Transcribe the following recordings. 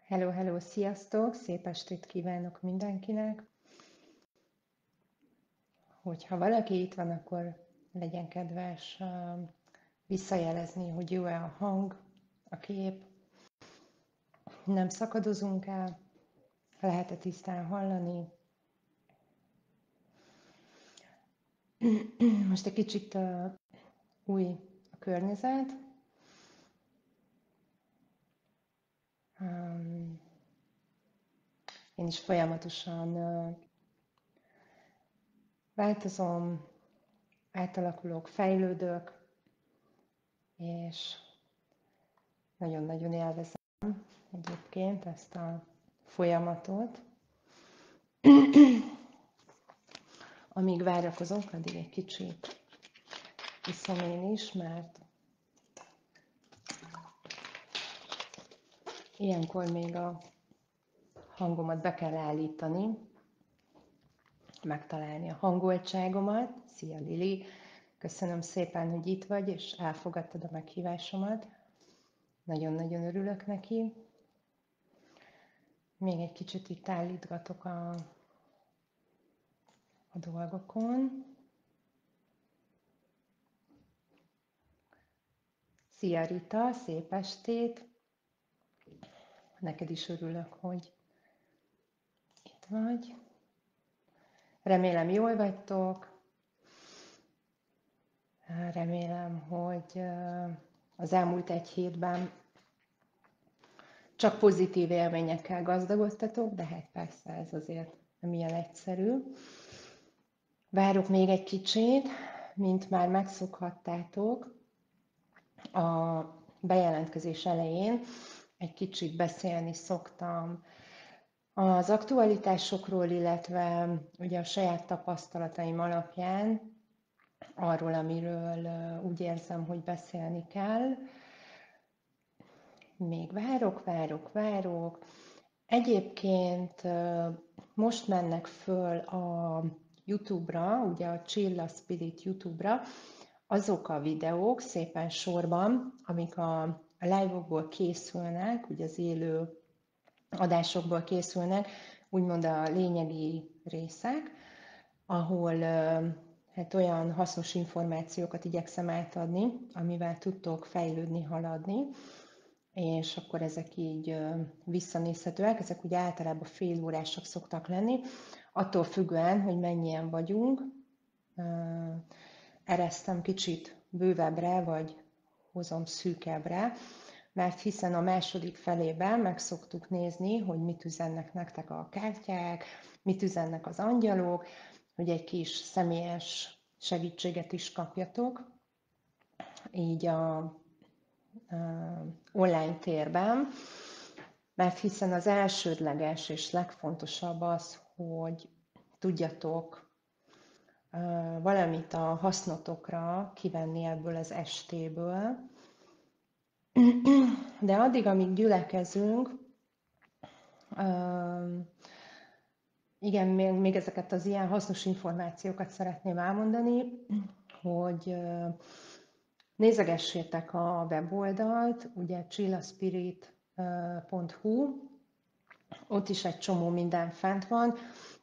Hello, hello, sziasztok! Szép estét kívánok mindenkinek! Hogyha valaki itt van, akkor legyen kedves visszajelezni, hogy jó-e a hang, a kép, nem szakadozunk el, lehet-e tisztán hallani. Most egy kicsit új a környezet. Én is folyamatosan változom, átalakulok, fejlődök, és nagyon-nagyon élvezem egyébként ezt a folyamatot. Amíg várakozok, addig egy kicsit iszom én is, mert ilyenkor még a hangomat be kell állítani, megtalálni a hangoltságomat. Szia Lili! Köszönöm szépen, hogy itt vagy, és elfogadtad a meghívásomat. Nagyon-nagyon örülök neki. Még egy kicsit itt állítgatok a dolgokon. Szia Rita, szép estét! Neked is örülök, hogy itt vagy. Remélem jól vagytok. Remélem, hogy az elmúlt egy hétben csak pozitív élményekkel gazdagodtatok, de hát persze ez azért nem ilyen egyszerű. Várok még egy kicsit, mint már megszokhattátok, a bejelentkezés elején egy kicsit beszélni szoktam az aktualitásokról, illetve ugye a saját tapasztalataim alapján arról, amiről úgy érzem, hogy beszélni kell. Még várok. Egyébként most mennek föl a YouTube-ra, ugye a Csilla Spirit YouTube-ra, azok a videók szépen sorban, amik a live-okból készülnek, ugye az élő adásokból készülnek, úgymond a lényegi részek, ahol hát olyan hasznos információkat igyekszem átadni, amivel tudtok fejlődni, haladni, és akkor ezek így visszanézhetőek, ezek ugye általában fél órásak szoktak lenni, attól függően, hogy mennyien vagyunk. Eresztem kicsit bővebbre, vagy hozom szűkebbre, mert hiszen a második felében meg szoktuk nézni, hogy mit üzennek nektek a kártyák, mit üzennek az angyalok, hogy egy kis személyes segítséget is kapjatok, így a online térben, mert hiszen az elsődleges és legfontosabb az, hogy tudjatok valamit a hasznotokra kivenni ebből az estéből. De addig, amíg gyülekezünk, igen, még ezeket az ilyen hasznos információkat szeretném elmondani, hogy nézegessétek a weboldalt, ugye chillaspirit.hu, ott is egy csomó minden fent van.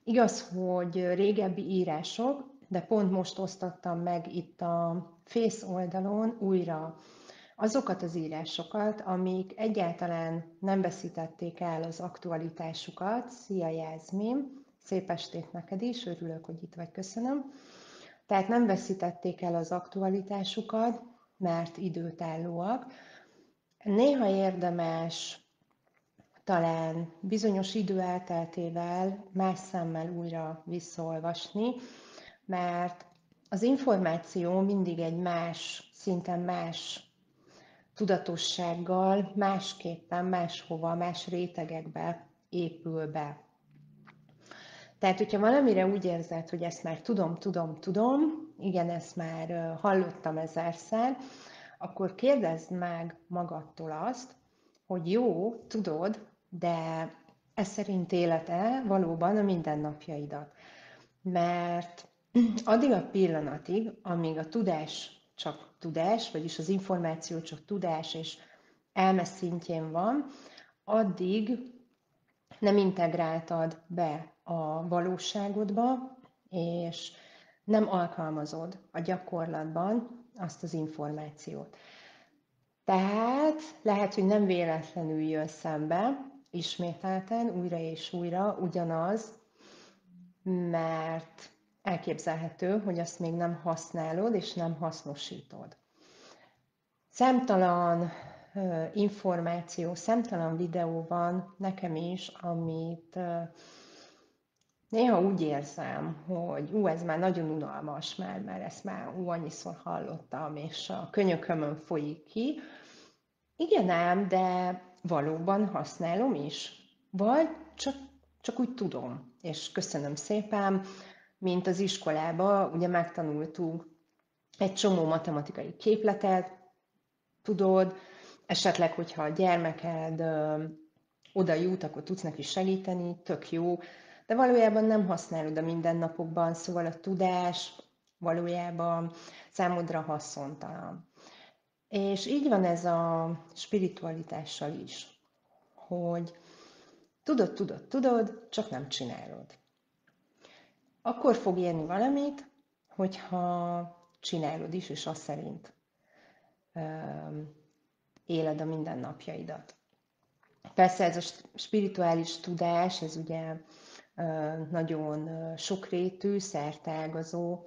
Igaz, hogy régebbi írások, de pont most osztottam meg itt a Face oldalon újra azokat az írásokat, amik egyáltalán nem veszítették el az aktualitásukat. Szia Jászmin, szép estét neked is, örülök, hogy itt vagy, köszönöm. Tehát nem veszítették el az aktualitásukat, mert időtállóak. Néha érdemes talán bizonyos idő elteltével más szemmel újra visszaolvasni, mert az információ mindig egy más, szinten más tudatossággal, másképpen, máshova, más rétegekbe épül be. Tehát, hogyha valamire úgy érzed, hogy ezt már tudom, igen, ezt már hallottam ezerszer, akkor kérdezd meg magadtól azt, hogy jó, tudod, de ez szerint élete valóban a mindennapjaidat. Mert addig a pillanatig, amíg a tudás csak tudás, vagyis az információ csak tudás és elme szintjén van, addig nem integráltad be a valóságodba, és nem alkalmazod a gyakorlatban azt az információt. Tehát lehet, hogy nem véletlenül jön szembe ismételten, újra és újra ugyanaz, mert elképzelhető, hogy azt még nem használod és nem hasznosítod. Számtalan információ, számtalan videó van nekem is, amit néha úgy érzem, hogy ez már nagyon unalmas, mert ezt már annyiszor hallottam, és a könyökömön folyik ki. Igen ám, de valóban használom is. Vagy csak úgy tudom. És köszönöm szépen, mint az iskolába, ugye megtanultunk egy csomó matematikai képletet, tudod, esetleg, hogyha a gyermeked oda jut, akkor tudsz neki segíteni, tök jó, de valójában nem használod a mindennapokban, szóval a tudás valójában számodra haszontalan. És így van ez a spiritualitással is, hogy tudod, csak nem csinálod. Akkor fog érni valamit, hogyha csinálod is, és azt szerint éled a mindennapjaidat. Persze ez a spirituális tudás, ez ugye nagyon sokrétű, szerteágazó,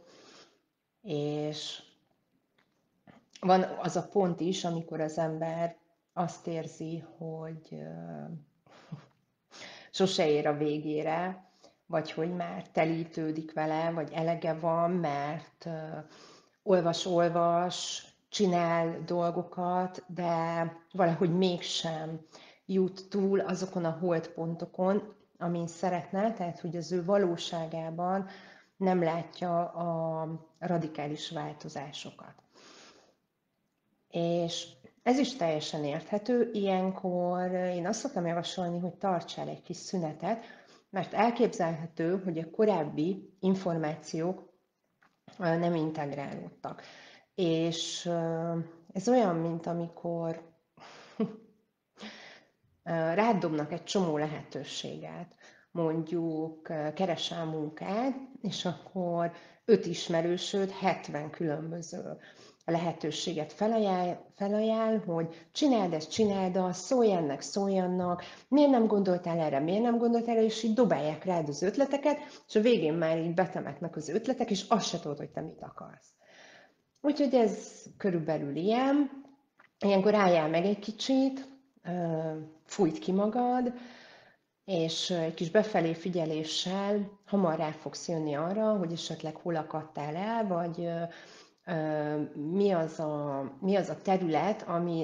és van az a pont is, amikor az ember azt érzi, hogy sose ér a végére, vagy hogy már telítődik vele, vagy elege van, mert olvas, csinál dolgokat, de valahogy mégsem jut túl azokon a holdpontokon, amin szeretne, tehát hogy az ő valóságában nem látja a radikális változásokat. És ez is teljesen érthető, ilyenkor én azt szoktam javasolni, hogy tartsál egy kis szünetet, mert elképzelhető, hogy a korábbi információk nem integrálódtak. És ez olyan, mint amikor rád dobnak egy csomó lehetőséget. Mondjuk keresel munkát, és akkor 5 ismerősöd 70 különböző lehetőséget felajánl, hogy csináld azt, szólj ennek, szólj annak, miért nem gondoltál erre, miért nem gondoltál erre, és így dobálják rád az ötleteket, és a végén már így betemetnek az ötletek, és azt se tudod, hogy te mit akarsz. Úgyhogy ez körülbelül ilyen. Ilyenkor álljál meg egy kicsit, fújt ki magad, és egy kis befelé figyeléssel hamar rá fogsz jönni arra, hogy esetleg hol akadtál el, vagy mi az a terület,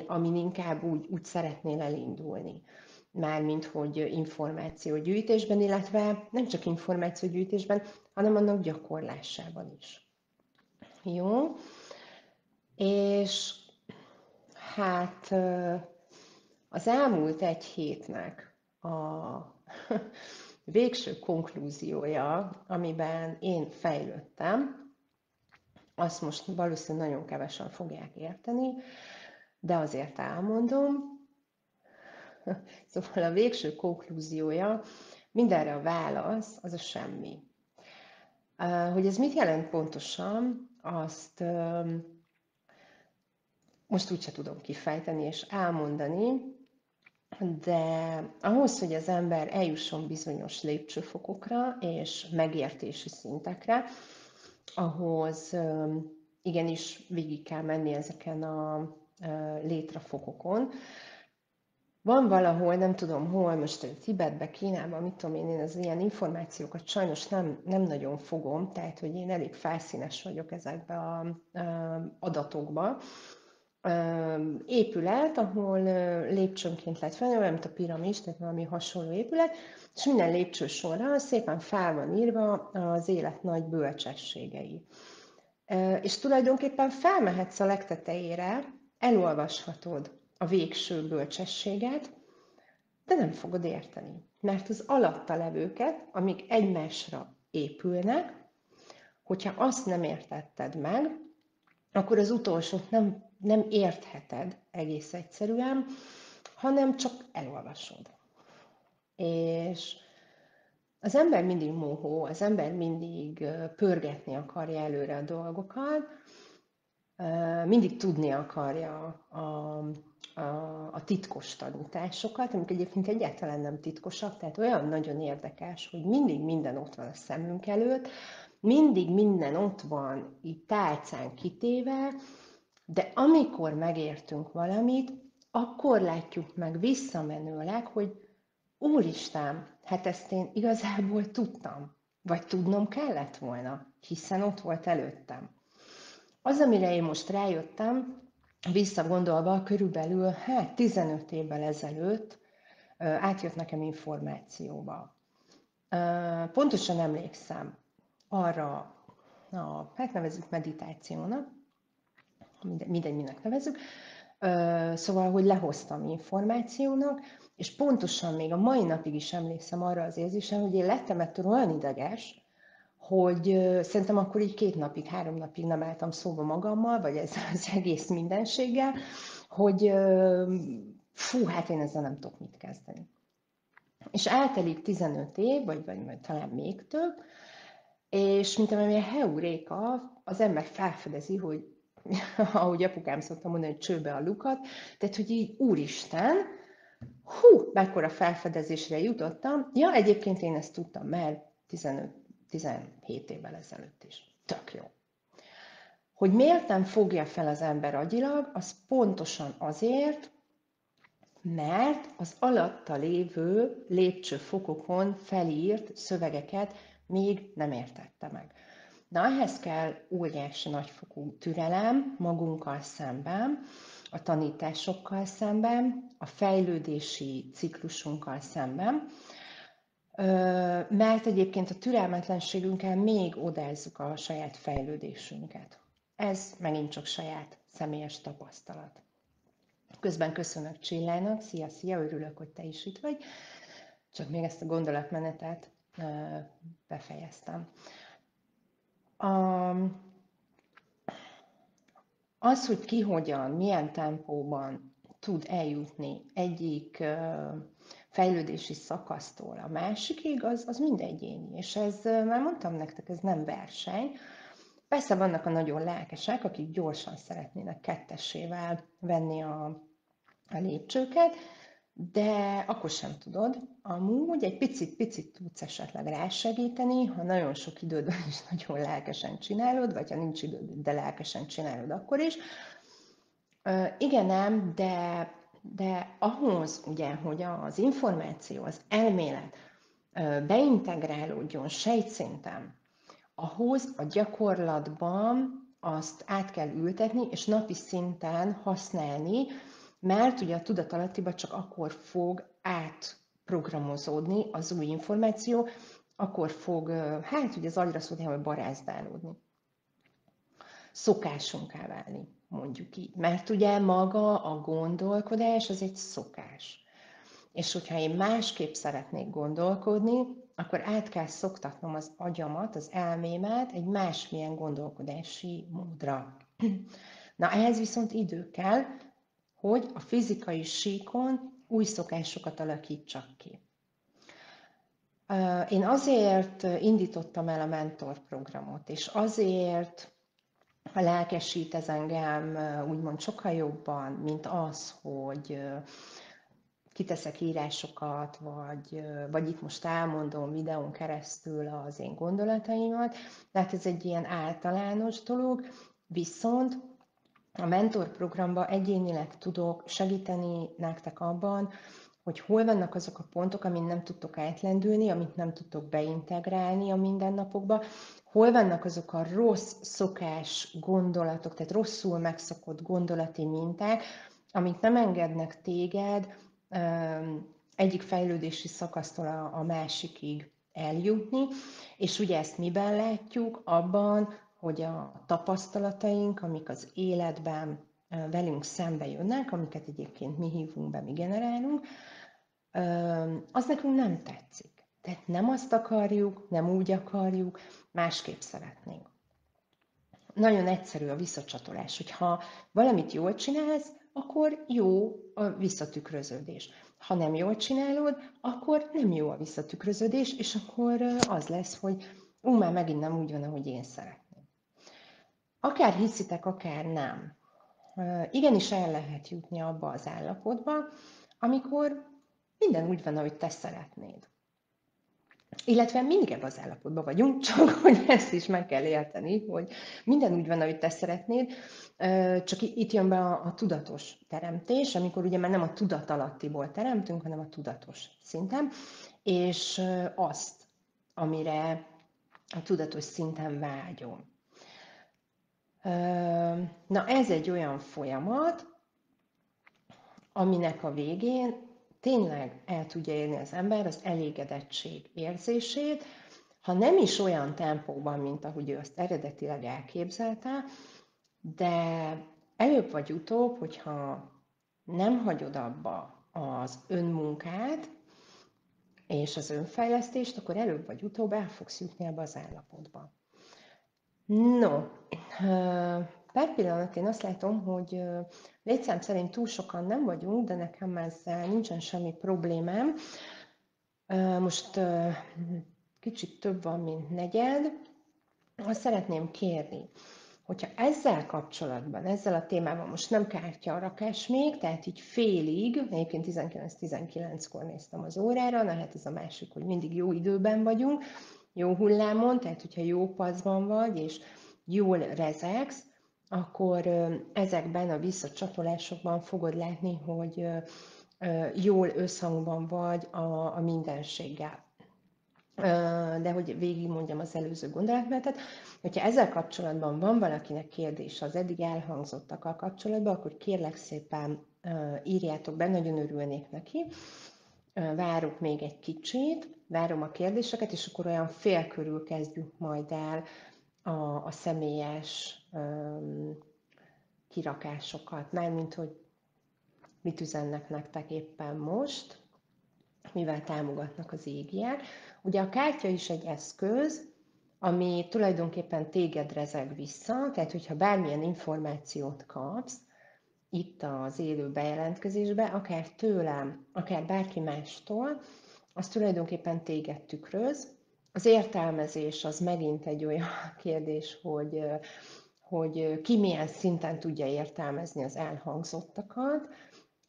amin inkább úgy szeretnél elindulni. Mármint, hogy információgyűjtésben, illetve nem csak információgyűjtésben, hanem annak gyakorlásában is. Jó? És hát az elmúlt egy hétnek a végső konklúziója, amiben én fejlődtem, azt most valószínűleg nagyon kevesen fogják érteni, de azért elmondom. Szóval a végső konklúziója, mindenre a válasz, az a semmi. Hogy ez mit jelent pontosan, azt most úgyse tudom kifejteni és elmondani, de ahhoz, hogy az ember eljusson bizonyos lépcsőfokokra és megértési szintekre, ahhoz igenis végig kell menni ezeken a létrefokokon. Van valahol, nem tudom hol, most Tibetbe, Kínában, mit tudom én az ilyen információkat sajnos nem nagyon fogom, tehát hogy én elég felszínes vagyok ezekbe az adatokba. Épület, ahol lépcsőnként lehet felni, olyan, mint a piramis, tehát valami hasonló épület, és minden lépcsősorra szépen fel van írva az élet nagy bölcsességei. És tulajdonképpen felmehetsz a legtetejére, elolvashatod a végső bölcsességet, de nem fogod érteni. Mert az alatta levőket, amik egymásra épülnek, hogyha azt nem értetted meg, akkor az utolsót nem értheted egész egyszerűen, hanem csak elolvasod. És az ember mindig mohó, az ember mindig pörgetni akarja előre a dolgokat, mindig tudni akarja a titkos tanításokat, amik egyébként egyáltalán nem titkosak, tehát olyan nagyon érdekes, hogy mindig minden ott van a szemünk előtt, mindig minden ott van így tálcán kitéve, de amikor megértünk valamit, akkor látjuk meg visszamenőleg, hogy Úristen, hát ezt én igazából tudtam, vagy tudnom kellett volna, hiszen ott volt előttem. Az, amire én most rájöttem, visszagondolva körülbelül 15 évvel ezelőtt átjött nekem információba. Pontosan emlékszem arra, hát nevezzük meditációnak, mindegy, minek nevezzük, szóval, hogy lehoztam információnak, és pontosan még a mai napig is emlékszem arra az érzésem, hogy én lettem ettől olyan ideges, hogy szerintem akkor így 2 napig, 3 napig nem álltam szóba magammal, vagy ezzel az egész mindenséggel, hogy fú, hát én ezzel nem tudok mit kezdeni. És eltelik 15 év, vagy talán még több, és mint amilyen heuréka, az ember felfedezi, hogy ahogy apukám szokta mondani, hogy csőbe a lukat, tehát, hogy így úristen, hú, mekkora felfedezésre jutottam. Ja, egyébként én ezt tudtam már 15-17 évvel ezelőtt is. Tök jó. Hogy miért nem fogja fel az ember agyilag, az pontosan azért, mert az alatta lévő lépcsőfokokon felírt szövegeket még nem értette meg. Na, ehhez kell óriási nagyfokú türelem magunkkal szemben, a tanításokkal szemben, a fejlődési ciklusunkkal szemben, mert egyébként a türelmetlenségünkkel még odázzuk a saját fejlődésünket. Ez megint csak saját személyes tapasztalat. Közben köszönök Csillának, szia, örülök, hogy te is itt vagy. Csak még ezt a gondolatmenetet befejeztem. Az, hogy ki hogyan, milyen tempóban tud eljutni egyik fejlődési szakasztól a másikig, az mind egyéni. És ez, már mondtam nektek, ez nem verseny. Persze vannak a nagyon lelkesek, akik gyorsan szeretnének kettessével venni a lépcsőket, de akkor sem tudod. Amúgy egy picit tudsz esetleg rásegíteni, ha nagyon sok időd van és nagyon lelkesen csinálod, vagy ha nincs időd, de lelkesen csinálod akkor is. Igen, nem, de ahhoz, ugye, hogy az információ, az elmélet beintegrálódjon sejtszinten, ahhoz a gyakorlatban azt át kell ültetni, és napi szinten használni, mert ugye a tudatalattiba csak akkor fog átprogramozódni az új információ, akkor fog, hát ugye az agyra szólni, hogy barázdálódni. Szokásunká válni, mondjuk így. Mert ugye maga a gondolkodás az egy szokás. És hogyha én másképp szeretnék gondolkodni, akkor át kell szoktatnom az agyamat, az elmémet egy másmilyen gondolkodási módra. Na, ehhez viszont idő kell, hogy a fizikai síkon új szokásokat alakítsak ki. Én azért indítottam el a mentorprogramot, és azért lelkesít ez engem úgymond sokkal jobban, mint az, hogy kiteszek írásokat, vagy itt most elmondom videón keresztül az én gondolataimat, tehát ez egy ilyen általános dolog, viszont a mentorprogramban egyénileg tudok segíteni nektek abban, hogy hol vannak azok a pontok, amin nem tudtok átlendülni, amit nem tudtok beintegrálni a mindennapokba, hol vannak azok a rossz szokás gondolatok, tehát rosszul megszokott gondolati minták, amik nem engednek téged egyik fejlődési szakasztól a másikig eljutni, és ugye ezt miben látjuk? Abban, hogy a tapasztalataink, amik az életben velünk szembe jönnek, amiket egyébként mi hívunk be, mi generálunk, az nekünk nem tetszik. Tehát nem azt akarjuk, nem úgy akarjuk, másképp szeretnénk. Nagyon egyszerű a visszacsatolás, hogyha valamit jól csinálsz, akkor jó a visszatükröződés. Ha nem jól csinálod, akkor nem jó a visszatükröződés, és akkor az lesz, hogy már megint nem úgy van, ahogy én szeretném. Akár hiszitek, akár nem. Igenis el lehet jutni abba az állapotba, amikor minden úgy van, ahogy te szeretnéd. Illetve mindig ebben az állapotban vagyunk, csak hogy ezt is meg kell érteni, hogy minden úgy van, ahogy te szeretnéd, csak itt jön be a tudatos teremtés, amikor ugye már nem a tudatalattiból teremtünk, hanem a tudatos szinten, és azt, amire a tudatos szinten vágyom. Na ez egy olyan folyamat, aminek a végén tényleg el tudja érni az ember az elégedettség érzését, ha nem is olyan tempóban, mint ahogy ő azt eredetileg elképzelte, de előbb vagy utóbb, hogyha nem hagyod abba az önmunkát és az önfejlesztést, akkor előbb vagy utóbb el fogsz jutni ebbe az állapotba. No, per pillanat én azt látom, hogy létszám szerint túl sokan nem vagyunk, de nekem ezzel nincsen semmi problémám. Most kicsit több van, mint negyed. Azt szeretném kérni, hogyha ezzel kapcsolatban, ezzel a témával most nem kártyarakás még, tehát így félig, egyébként 19-19-kor néztem az órára, na hát ez a másik, hogy mindig jó időben vagyunk, jó hullámon, tehát hogyha jó paszban vagy, és jól rezegsz, akkor ezekben a visszacsatolásokban fogod látni, hogy jól összhangban vagy a mindenséggel. De hogy végigmondjam az előző gondolatmenetet, hogyha ezzel kapcsolatban van valakinek kérdése az eddig elhangzottakkal kapcsolatban, akkor kérlek szépen írjátok be, nagyon örülnék neki. Várok még egy kicsit, várom a kérdéseket, és akkor olyan fél körül kezdjük majd el a személyes kirakásokat, mármint, hogy mit üzennek nektek éppen most, mivel támogatnak az égiek. Ugye a kártya is egy eszköz, ami tulajdonképpen téged rezeg vissza, tehát hogyha bármilyen információt kapsz itt az élő bejelentkezésbe, akár tőlem, akár bárki mástól, az tulajdonképpen téged tükröz. Az értelmezés az megint egy olyan kérdés, hogy ki milyen szinten tudja értelmezni az elhangzottakat.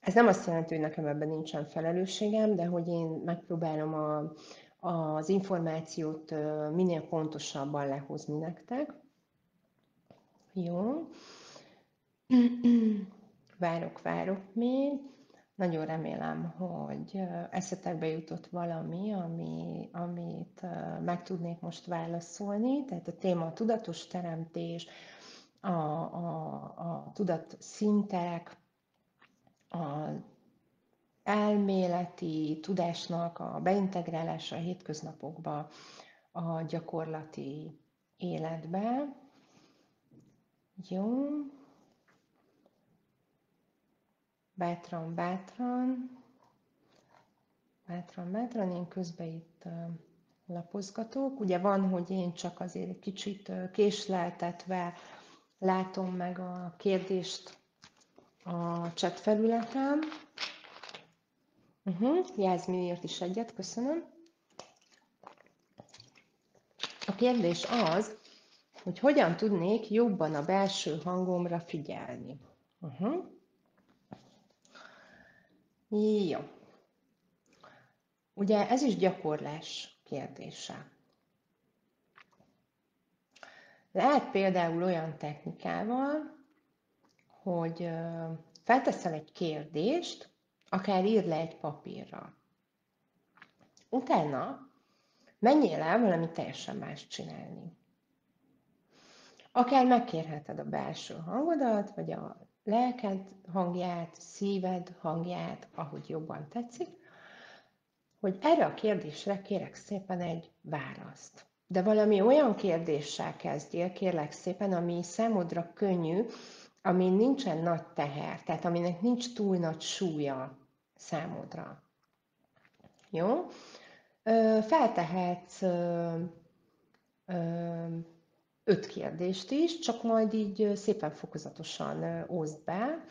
Ez nem azt jelenti, hogy nekem ebben nincsen felelősségem, de hogy én megpróbálom az információt minél pontosabban lehozni nektek. Jó. Várok még. Nagyon remélem, hogy eszetekbe jutott valami, amit meg tudnék most válaszolni. Tehát a téma a tudatos teremtés, a tudatszintek, a elméleti tudásnak a beintegrálása a hétköznapokba, a gyakorlati életbe. Jó. Bátran, én közben itt lapozgatok. Ugye van, hogy én csak azért egy kicsit késleltetve látom meg a kérdést a chat felületen. Jászmin írt is egyet, köszönöm. A kérdés az, hogy hogyan tudnék jobban a belső hangomra figyelni. Jó. Ugye ez is gyakorlás kérdése. Lehet például olyan technikával, hogy felteszel egy kérdést, akár írd le egy papírra. Utána menjél el valami teljesen más csinálni. Akár megkérheted a belső hangodat, vagy a lelked hangját, szíved hangját, ahogy jobban tetszik, hogy erre a kérdésre kérek szépen egy választ. De valami olyan kérdéssel kezdjél, kérlek szépen, ami számodra könnyű, amin nincsen nagy teher, tehát aminek nincs túl nagy súlya számodra. Jó? Feltehetsz 5 kérdést is, csak majd így szépen fokozatosan oszd be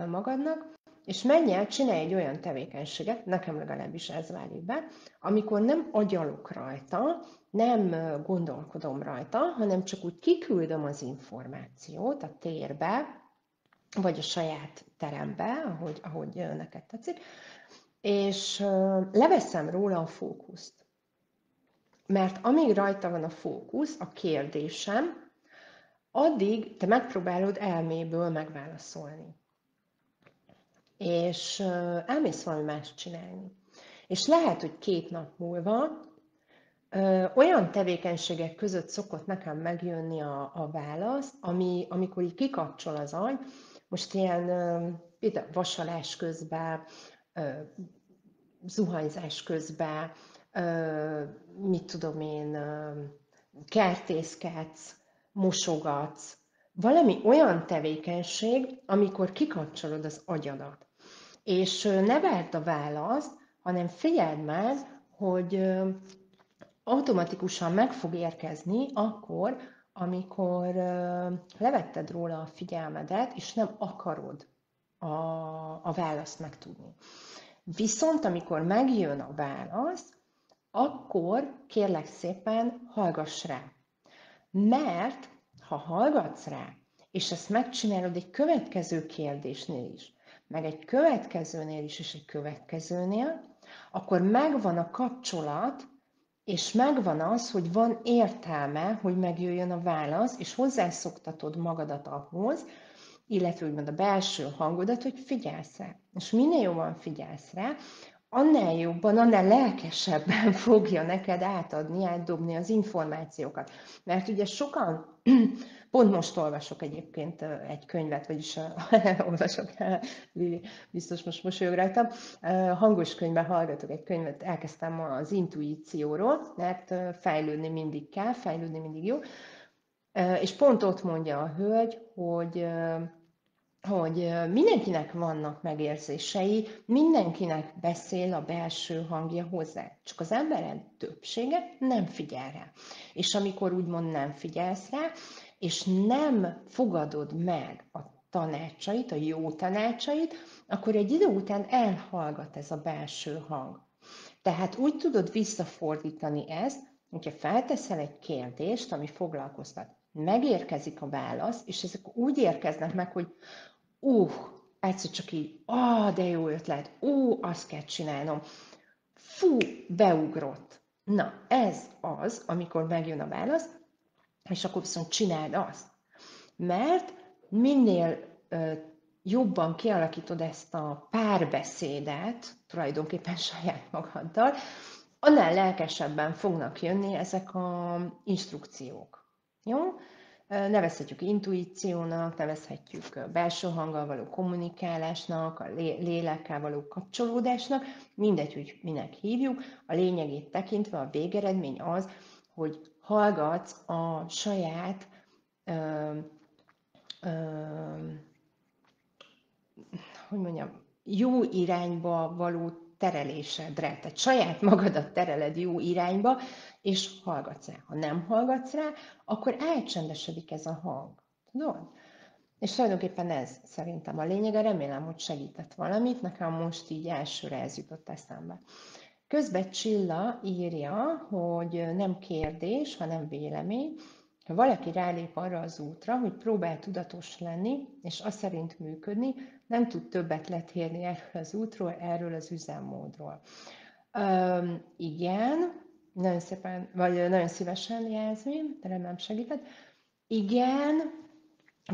magadnak. és menj el, csinálj egy olyan tevékenységet, nekem legalábbis ez válik be, amikor nem agyalok rajta, nem gondolkodom rajta, hanem csak úgy kiküldöm az információt a térbe, vagy a saját terembe, ahogy neked tetszik, és leveszem róla a fókuszt. Mert amíg rajta van a fókusz, a kérdésem, addig te megpróbálod elméből megválaszolni. És elmész valami más csinálni. És lehet, hogy 2 nap múlva olyan tevékenységek között szokott nekem megjönni a válasz, amikor így kikapcsol az agy, most ilyen például vasalás közben, zuhanyzás közben, mit tudom én, kertészkedsz, mosogatsz, valami olyan tevékenység, amikor kikapcsolod az agyadat. És ne várd a választ, hanem figyeld meg, hogy automatikusan meg fog érkezni akkor, amikor levetted róla a figyelmedet, és nem akarod a választ megtudni. Viszont amikor megjön a válasz, akkor kérlek szépen hallgass rá. Mert ha hallgatsz rá, és ezt megcsinálod egy következő kérdésnél is, meg egy következőnél is, és egy következőnél, akkor megvan a kapcsolat, és megvan az, hogy van értelme, hogy megjöjjön a válasz, és hozzászoktatod magadat ahhoz, illetve úgymond a belső hangodat, hogy figyelsz rá. És minél jobban figyelsz rá, annál jobban, annál lelkesebben fogja neked átdobni az információkat. Mert ugye sokan, pont most olvasok egyébként egy könyvet, vagyis olvasok, Lili biztos most mosolyog rajtam, hangos könyvben hallgatok egy könyvet, elkezdtem az intuícióról, mert fejlődni mindig kell, fejlődni mindig jó, és pont ott mondja a hölgy, hogy mindenkinek vannak megérzései, mindenkinek beszél a belső hangja hozzá. Csak az emberek többsége nem figyel rá. És amikor úgymond nem figyelsz rá, és nem fogadod meg a tanácsait, a jó tanácsait, akkor egy idő után elhallgat ez a belső hang. Tehát úgy tudod visszafordítani ezt, hogyha felteszel egy kérdést, ami foglalkoztat, megérkezik a válasz, és ezek úgy érkeznek meg, hogy egyszer csak így, de jó ötlet, azt kell csinálnom. Fú, beugrott. Na, ez az, amikor megjön a válasz, és akkor viszont csináld azt. Mert minél jobban kialakítod ezt a párbeszédet, tulajdonképpen saját magaddal, annál lelkesebben fognak jönni ezek az instrukciók. Jó? Nevezhetjük intuíciónak, nevezhetjük belső hanggal való kommunikálásnak, a lélekkel való kapcsolódásnak, mindegy, hogy minek hívjuk. A lényegét tekintve a végeredmény az, hogy hallgatsz a saját jó irányba való terelésedre, tehát saját magadat tereled jó irányba, és hallgatsz rá. Ha nem hallgatsz rá, akkor elcsendesedik ez a hang. Tudod? És tulajdonképpen ez szerintem a lényege, remélem, hogy segített valamit, nekem most így elsőre ez jutott eszembe. Közben Csilla írja, hogy nem kérdés, hanem vélemény. Ha valaki rálép arra az útra, hogy próbál tudatos lenni, és azt szerint működni, nem tud többet letérni erről az útról, erről az üzemmódról. Igen, nagyon szépen, vagy nagyon szívesen, Jászmin, remélem segített. Igen,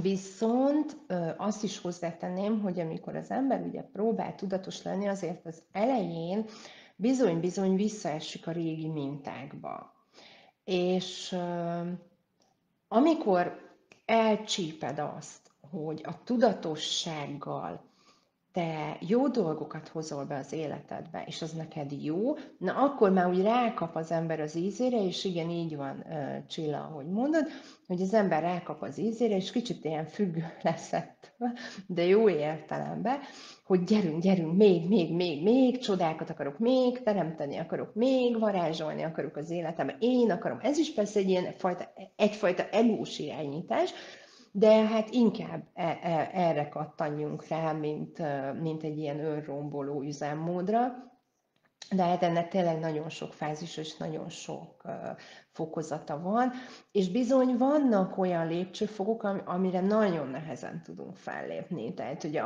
viszont azt is hozzátenném, hogy amikor az ember ugye próbál tudatos lenni, azért az elején bizony-bizony visszaesik a régi mintákba. És amikor elcsíped azt, hogy a tudatossággal te jó dolgokat hozol be az életedbe, és az neked jó, na akkor már úgy rákap az ember az ízére, és igen, így van, Csilla, ahogy mondod, hogy az ember rákap az ízére, és kicsit ilyen függő lesz ettől, de jó értelemben, hogy gyerünk, még, csodákat akarok még, teremteni akarok még, varázsolni akarok az életembe, én akarom. Ez is persze egy ilyen egyfajta egós irányítás, de hát inkább erre kattanjunk rá, mint egy ilyen önromboló üzemmódra. De hát ennek tényleg nagyon sok fázis és nagyon sok fokozata van, és bizony vannak olyan lépcsőfokok, amire nagyon nehezen tudunk fellépni. Tehát ugye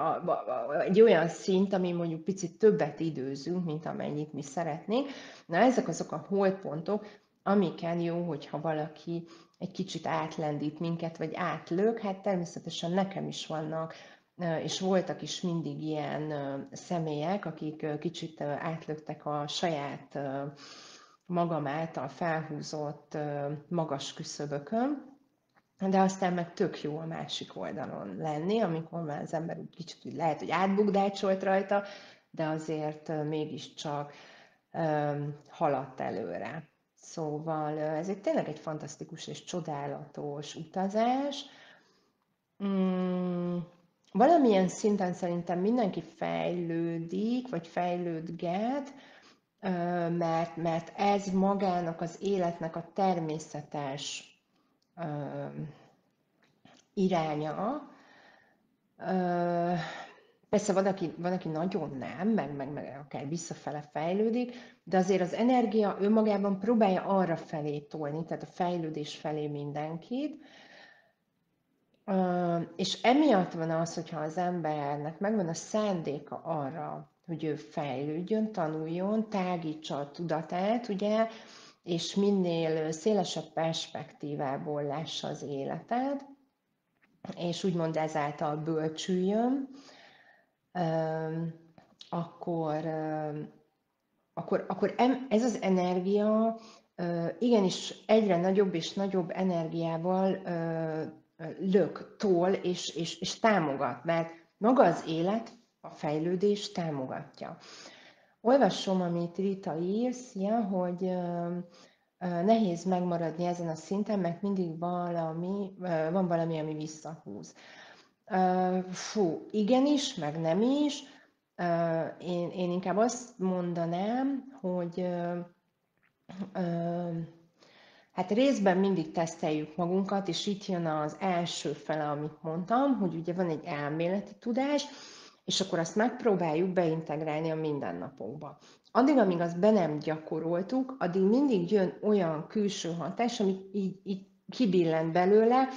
egy olyan szint, ami mondjuk picit többet időzünk, mint amennyit mi szeretnénk. Na ezek azok a holdpontok, amiken jó, hogyha valaki egy kicsit átlendít minket, vagy átlök. Hát természetesen nekem is vannak és voltak is mindig ilyen személyek, akik kicsit átlöktek a saját magam által felhúzott magas küszöbökön, de aztán meg tök jó a másik oldalon lenni, amikor már az ember úgy kicsit úgy lehet, hogy átbukdácsolt rajta, de azért mégiscsak haladt előre. Szóval ez tényleg egy fantasztikus és csodálatos utazás. Valamilyen szinten szerintem mindenki fejlődik, vagy fejlődget, mert ez magának az életnek a természetes iránya. Persze van, aki nagyon nem, meg akár visszafele fejlődik, de azért az energia önmagában próbálja arra felé tolni, tehát a fejlődés felé mindenkit. És emiatt van az, hogyha az embernek megvan a szándéka arra, hogy ő fejlődjön, tanuljon, tágítsa a tudatát, ugye, és minél szélesebb perspektívából lássa az életet, és úgymond ezáltal bölcsüljön, akkor ez az energia igenis egyre nagyobb és nagyobb energiával tol és támogat, mert maga az élet, a fejlődés támogatja. Olvasom, amit Rita ír, szia, hogy nehéz megmaradni ezen a szinten, mert mindig van valami, ami visszahúz. Igenis, meg nem is. Én inkább azt mondanám, hogy hát részben mindig teszteljük magunkat, és itt jön az első fele, amit mondtam, hogy ugye van egy elméleti tudás, és akkor azt megpróbáljuk beintegrálni a mindennapokba. Addig, amíg azt be nem gyakoroltuk, addig mindig jön olyan külső hatás, ami így kibillent belőle,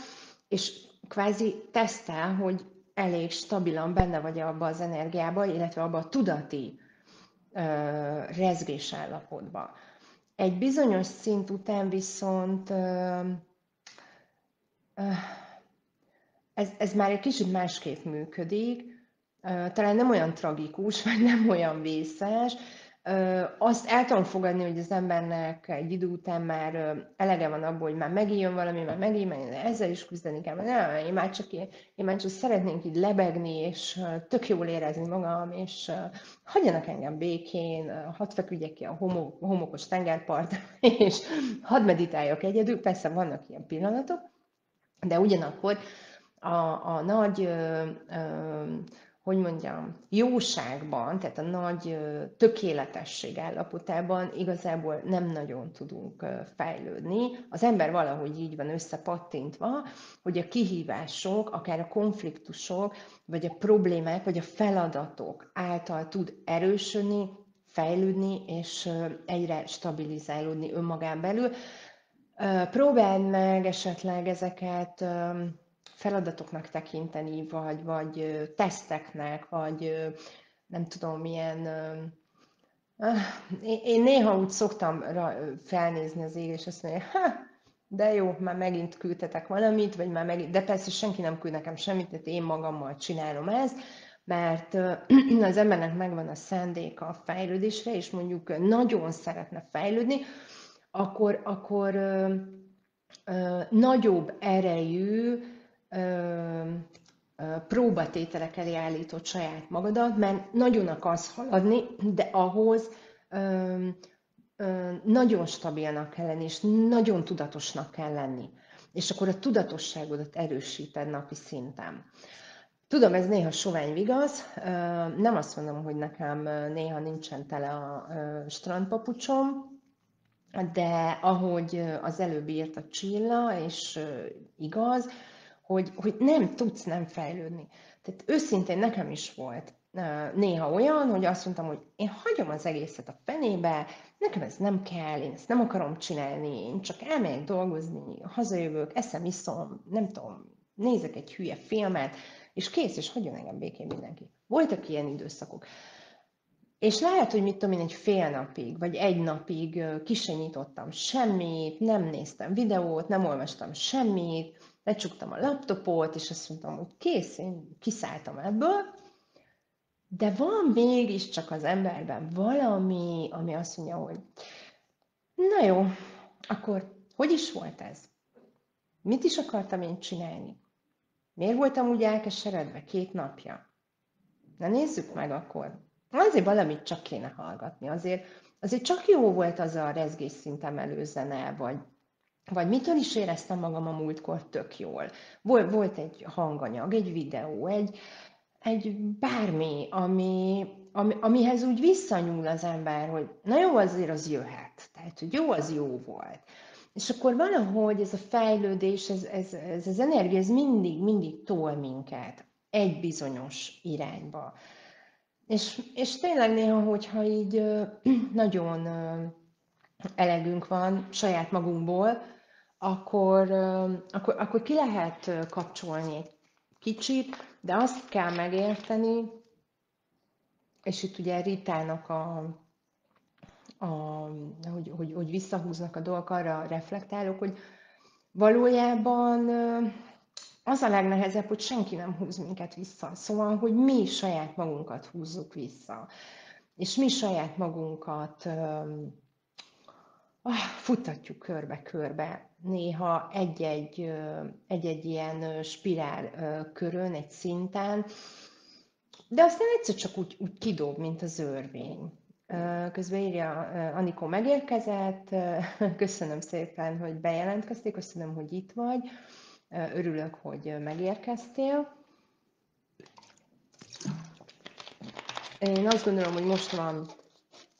és kvázi tesztel, hogy elég stabilan benne vagy abba az energiába, illetve abba a tudati rezgés állapotba. Egy bizonyos szint után viszont ez már egy kicsit másképp működik, talán nem olyan tragikus, vagy nem olyan vészes. Azt el tudom fogadni, hogy az embernek egy idő után már elege van abból, hogy már megint jön valami, már megint ezzel is küzdeni kell. Nem, én már csak szeretnénk így lebegni, és tök jól érezni magam, és hagyjanak engem békén, hadd feküdjek ki a homokos tengerpart, és hadd meditáljak egyedül. Persze vannak ilyen pillanatok, de ugyanakkor a nagy, hogy mondjam, jóságban, tehát a nagy tökéletesség állapotában igazából nem nagyon tudunk fejlődni. Az ember valahogy így van összepattintva, hogy a kihívások, akár a konfliktusok, vagy a problémák, vagy a feladatok által tud erősödni, fejlődni, és egyre stabilizálódni önmagán belül. Próbáld meg esetleg ezeket feladatoknak tekinteni, vagy teszteknek, vagy nem tudom, milyen... Én néha úgy szoktam felnézni az égre, és azt mondja, de jó, már megint küldtetek valamit, vagy már megint, de persze senki nem küld nekem semmit, tehát én magammal csinálom ezt, mert az embernek megvan a szándéka a fejlődésre, és mondjuk nagyon szeretne fejlődni, akkor nagyobb erejű próbatételek elé állítod saját magadat, mert nagyon akarsz haladni, de ahhoz nagyon stabilnak kell lenni, és nagyon tudatosnak kell lenni. És akkor a tudatosságodat erősíted napi szinten. Tudom, ez néha sovány vigasz, nem azt mondom, hogy nekem néha nincsen tele a strandpapucsom, de ahogy az előbb írt a Csilla, és igaz, hogy nem tudsz nem fejlődni. Tehát őszintén nekem is volt néha olyan, hogy azt mondtam, hogy én hagyom az egészet a fenébe, nekem ez nem kell, én ezt nem akarom csinálni, én csak elmegyek dolgozni, hazajövök, eszem, iszom, nem tudom, nézek egy hülye filmet, és kész, és hagyjon engem békén mindenki. Voltak ilyen időszakok. És lehet, hogy mit tudom én, egy fél napig, vagy egy napig ki sem nyitottam semmit, nem néztem videót, nem olvastam semmit, lecsuktam a laptopot, és azt mondtam, hogy kész, én kiszálltam ebből, de van mégiscsak az emberben valami, ami azt mondja, hogy na jó, akkor hogy is volt ez? Mit is akartam én csinálni? Miért voltam úgy elkeseredve 2 napja? Na nézzük meg akkor. Azért valamit csak kéne hallgatni. Azért csak jó volt az a rezgésszintemelő zene, vagy mitől is éreztem magam a múltkor tök jól. Volt egy hanganyag, egy videó, egy bármi, amihez úgy visszanyúl az ember, hogy na jó, azért az jöhet. Tehát, hogy jó, az jó volt. És akkor valahogy ez a fejlődés, ez az energia, ez mindig tol minket egy bizonyos irányba. És tényleg néha, hogyha így nagyon elegünk van saját magunkból, akkor ki lehet kapcsolni egy kicsit, de azt kell megérteni, és itt ugye Ritának a hogy visszahúznak a dolgok, arra reflektálok, hogy valójában az a legnehezebb, hogy senki nem húz minket vissza. Szóval, hogy mi saját magunkat húzzuk vissza. És mi saját magunkat futtatjuk körbe-körbe. Néha egy-egy ilyen spirál körön, egy szinten, de aztán egyszer csak úgy kidob, mint az örvény. Közben írja, Anikó megérkezett, köszönöm szépen, hogy bejelentkeztél, köszönöm, hogy itt vagy, örülök, hogy megérkeztél. Én azt gondolom, hogy most van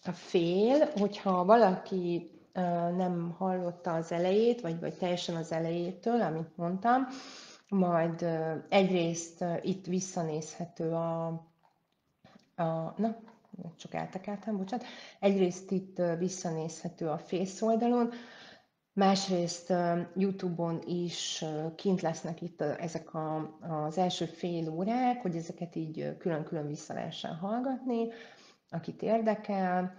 a fél, hogyha valaki nem hallotta az elejét, vagy teljesen az elejétől, amit mondtam, majd egyrészt itt visszanézhető na, csak eltekertem, bocsánat. Egyrészt itt visszanézhető a Face oldalon, másrészt YouTube-on is kint lesznek itt ezek az első fél órák, hogy ezeket így külön-külön vissza lehessen hallgatni, akit érdekel.